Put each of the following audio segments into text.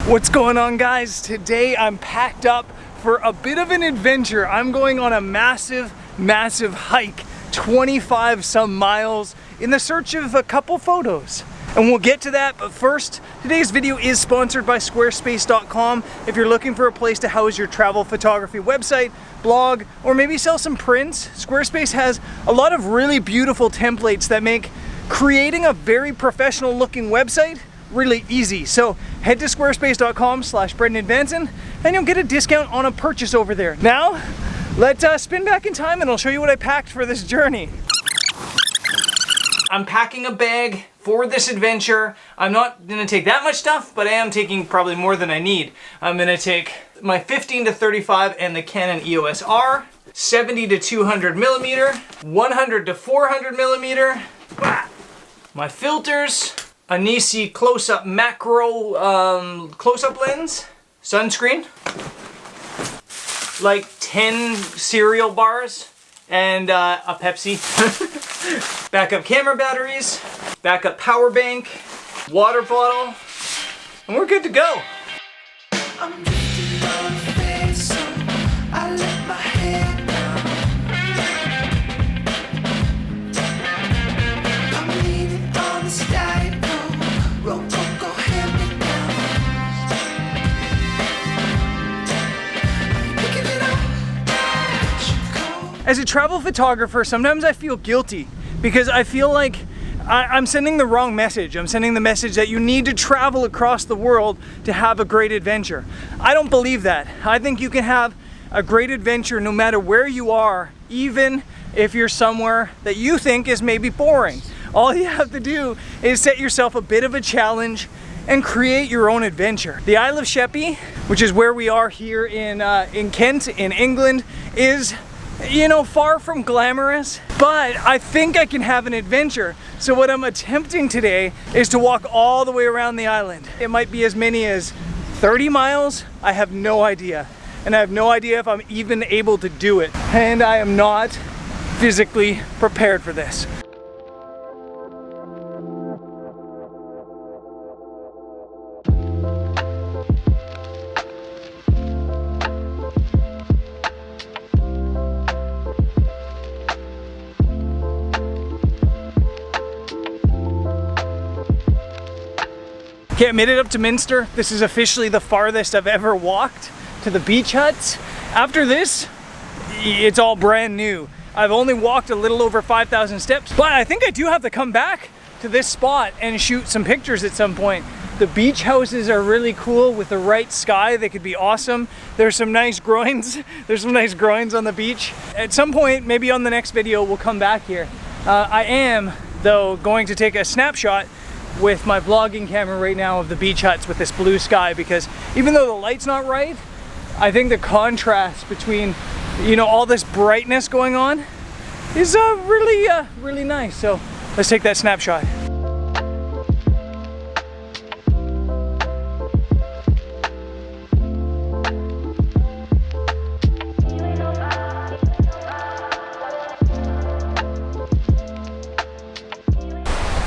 What's going on, guys? Today I'm packed up for a bit of an adventure. I'm going on a massive hike, 25 some miles, in the search of a couple photos. And we'll get to that, but first, today's video is sponsored by squarespace.com. If you're looking for a place to house your travel photography website, blog, or maybe sell some prints, Squarespace has a lot of really beautiful templates that make creating a very professional looking website really easy. So head to squarespace.com/BrendanVanson and you'll get a discount on a purchase over there. Now, let's spin back in time and I'll show you what I packed for this journey. I'm packing a bag for this adventure. I'm not gonna take that much stuff, but I am taking probably more than I need. I'm gonna take my 15-35 and the Canon EOS R, 70-200mm, 100-400mm, my filters, a Nisi close-up macro close-up lens, sunscreen, like 10 cereal bars, and a Pepsi, backup camera batteries, backup power bank, water bottle, and we're good to go. I'm drifting on the face, so I let my head down. I'm leaning on the sky. As a travel photographer, sometimes I feel guilty because I feel like I'm sending the wrong message. I'm sending the message that you need to travel across the world to have a great adventure. I don't believe that. I think you can have a great adventure no matter where you are, even if you're somewhere that you think is maybe boring. All you have to do is set yourself a bit of a challenge and create your own adventure. The Isle of Sheppey, which is where we are here in Kent, in England, is, you know, far from glamorous, but I think I can have an adventure. So what I'm attempting today is to walk all the way around the island. It might be as many as 30 miles. I have no idea. And I have no idea if I'm even able to do it. And I am not physically prepared for this. Okay, I made it up to Minster. This is officially the farthest I've ever walked to the beach huts. After this, it's all brand new. I've only walked a little over 5,000 steps, but I think I do have to come back to this spot and shoot some pictures at some point. The beach houses are really cool with the right sky. They could be awesome. There's some nice groins. There's some nice groins on the beach. At some point, maybe on the next video, we'll come back here. I am, though, going to take a snapshot with my vlogging camera right now of the beach huts with this blue sky, because even though the light's not right, I think the contrast between, you know, all this brightness going on is really nice. So let's take that snapshot.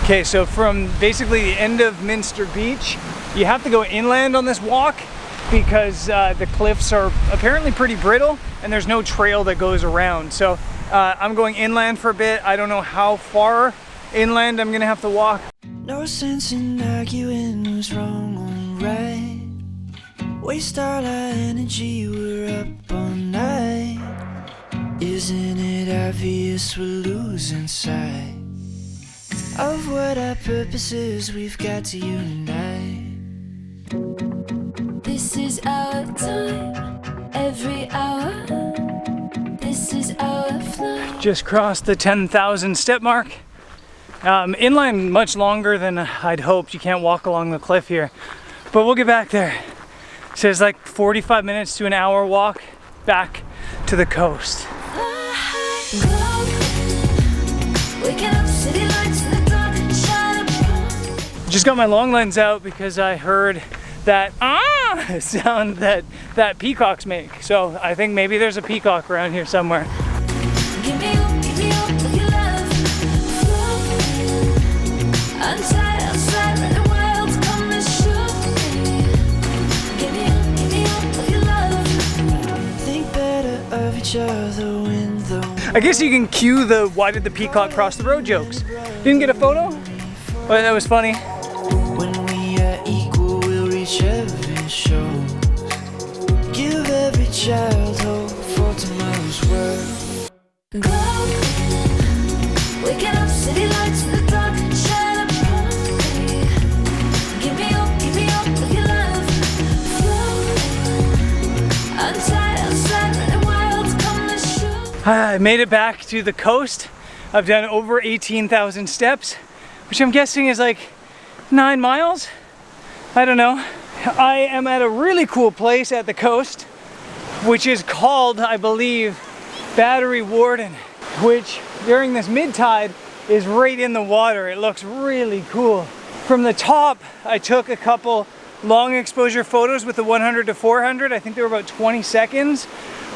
Okay, so from basically the end of Minster Beach, you have to go inland on this walk because the cliffs are apparently pretty brittle and there's no trail that goes around. So I'm going inland for a bit. I don't know how far inland I'm gonna have to walk. No sense in arguing who's wrong or right. Waste all our energy, we're up all night. Isn't it obvious we're losing sight of what our purpose is? We've got to unite. This is our time, every hour. This is our flight. Just crossed the 10,000 step mark. Inline much longer than I'd hoped. You can't walk along the cliff here, but we'll get back there. It says like 45 minutes to an hour walk back to the coast. Just got my long lens out because I heard that sound that peacocks make. So I think maybe there's a peacock around here somewhere. Give me up with your love. Outside, when the world's come to show me. each other when the I guess you can cue the "why did the peacock cross the road" jokes. Didn't get a photo, but that was funny. when we are equal, we'll reach every shore. Give every child hope for tomorrow's world. Glow, waking up, city lights in the dark, shine up on me. Give me up with your love. Flow, outside, running wild, come and show. I made it back to the coast. I've done over 18,000 steps, which I'm guessing is like 9 miles. I don't know. I am at a really cool place at the coast, which is called, I believe, Battery Warden, which during this mid-tide is right in the water. It looks really cool. From the top, I took a couple long exposure photos with the 100 to 400. I think they were about 20 seconds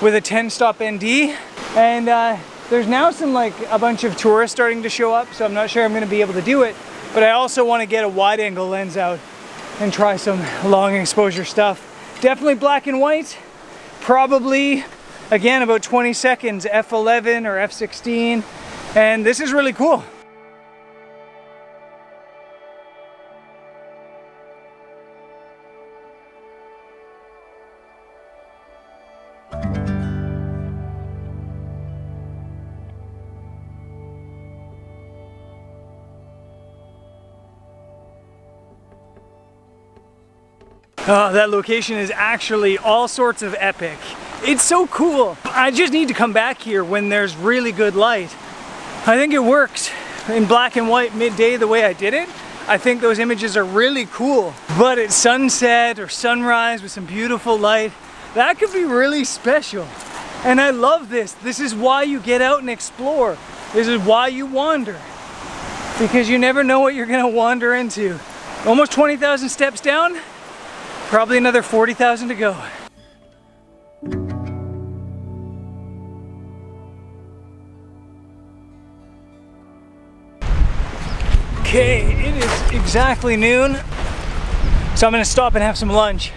with a 10-stop ND. And there's now a bunch of tourists starting to show up, so I'm not sure I'm gonna be able to do it. But I also wanna get a wide angle lens out and try some long exposure stuff. Definitely black and white. Probably, again, about 20 seconds, f11 or f16, and this is really cool. Oh, that location is actually all sorts of epic. It's so cool. I just need to come back here when there's really good light. I think it works in black and white midday the way I did it. I think those images are really cool. But at sunset or sunrise with some beautiful light, that could be really special. And I love this. This is why you get out and explore. This is why you wander. Because you never know what you're gonna wander into. Almost 20,000 steps down. Probably another 40,000 to go. Okay, it is exactly noon, so I'm gonna stop and have some lunch.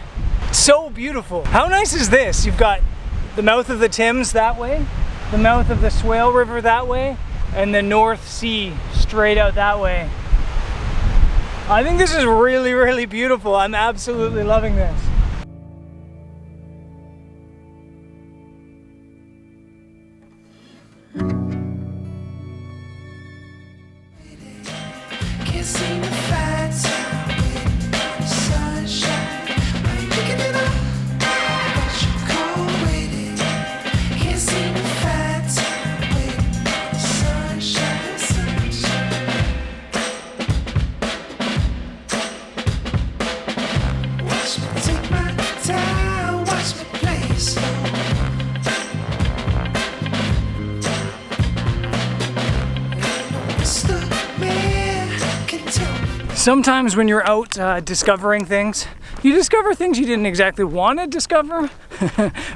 It's so beautiful. How nice is this? You've got the mouth of the Thames that way, the mouth of the Swale River that way, and the North Sea straight out that way. I think this is really, really beautiful. I'm absolutely loving this. Can't seem to find time with the sunshine. Are you picking it up? But you're cold waiting. Can't seem to find time with the sunshine, sunshine. Watch me take my time, watch me play slow. Sometimes when you're out discovering things, you discover things you didn't exactly want to discover.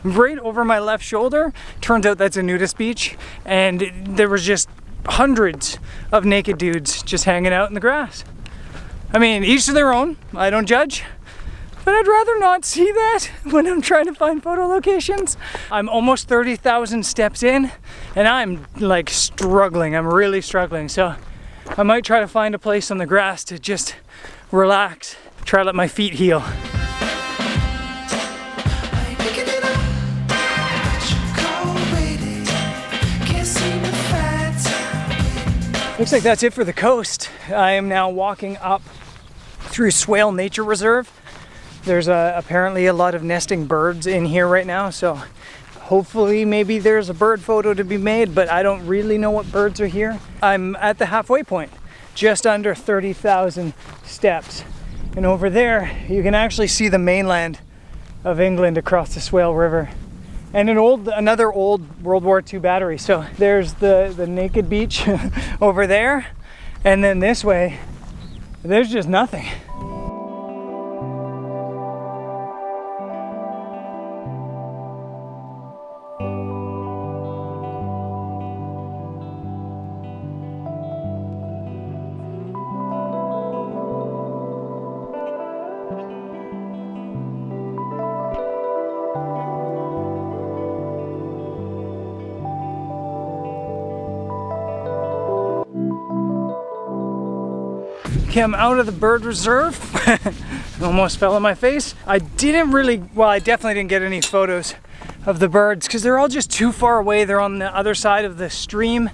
Right over my left shoulder, turns out that's a nudist beach, and there was just hundreds of naked dudes just hanging out in the grass. I mean, each to their own, I don't judge, but I'd rather not see that when I'm trying to find photo locations. I'm almost 30,000 steps in, and I'm like struggling, I'm really struggling, so I might try to find a place on the grass to just relax, try to let my feet heal. Looks like that's it for the coast. I am now walking up through Swale Nature Reserve. There's apparently a lot of nesting birds in here right now, so hopefully maybe there's a bird photo to be made, but I don't really know what birds are here. I'm at the halfway point, just under 30,000 steps. And over there, you can actually see the mainland of England across the Swale River. And another old World War II battery. So there's the naked beach over there. And then this way, there's just nothing. Okay, I'm out of the bird reserve. Almost fell on my face. I definitely didn't get any photos of the birds because they're all just too far away. They're on the other side of the stream.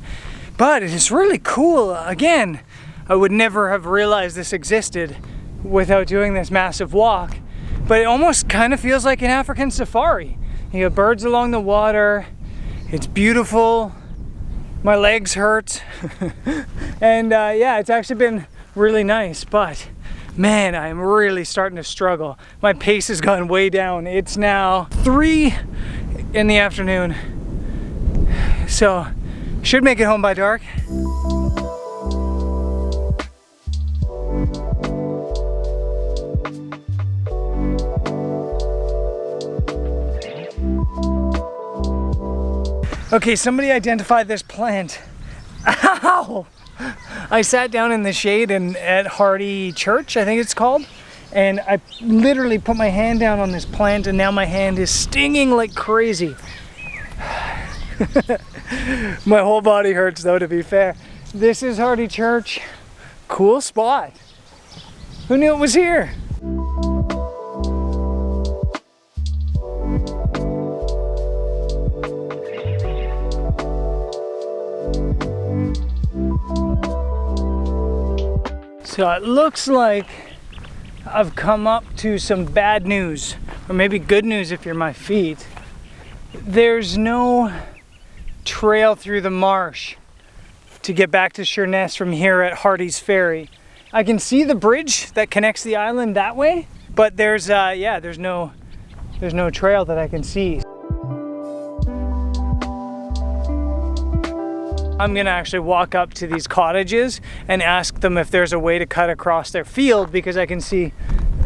But it is really cool. Again, I would never have realized this existed without doing this massive walk. But it almost kind of feels like an African safari. You have birds along the water. It's beautiful. My legs hurt. And yeah, it's actually been really nice, but man, I'm really starting to struggle. My pace has gone way down. It's now 3 in the afternoon, so should make it home by dark. Okay, somebody identified this plant. Ow! I sat down in the shade at Hardy Church, I think it's called, and I literally put my hand down on this plant and now my hand is stinging like crazy. My whole body hurts though, to be fair. This is Hardy Church. Cool spot. Who knew it was here? So it looks like I've come up to some bad news, or maybe good news if you're my feet. There's no trail through the marsh to get back to Sheerness from here at Hardy's Ferry. I can see the bridge that connects the island that way, but there's no trail that I can see. I'm gonna actually walk up to these cottages and ask them if there's a way to cut across their field, because I can see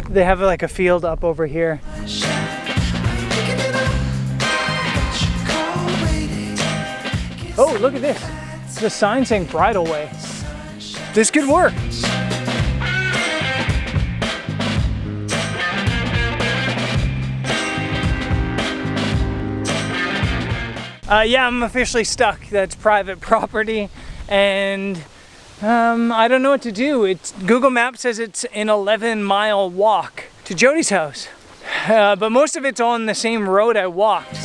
they have like a field up over here. Oh, look at this. The sign saying Bridal Way. This could work. Yeah, I'm officially stuck. That's private property, and I don't know what to do. Google Maps says it's an 11-mile walk to Jody's house, but most of it's on the same road I walked.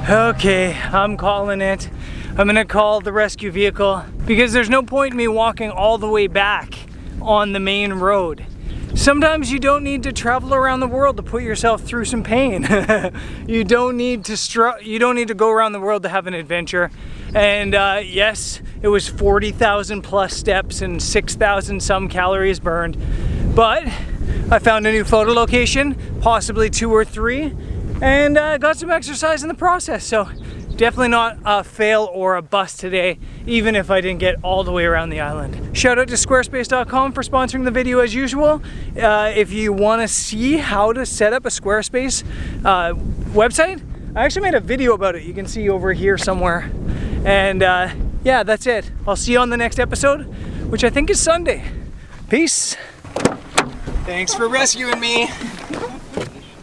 Okay, I'm calling it. I'm gonna call the rescue vehicle because there's no point in me walking all the way back on the main road. Sometimes you don't need to travel around the world to put yourself through some pain. You don't need to go around the world to have an adventure. And yes, it was 40,000 plus steps and 6,000 some calories burned. But I found a new photo location, possibly 2 or 3, and got some exercise in the process. So definitely not a fail or a bust today, even if I didn't get all the way around the island. Shout out to squarespace.com for sponsoring the video as usual. If you want to see how to set up a Squarespace website, I actually made a video about it. You can see over here somewhere. And yeah, that's it. I'll see you on the next episode, which I think is Sunday. Peace. Thanks for rescuing me.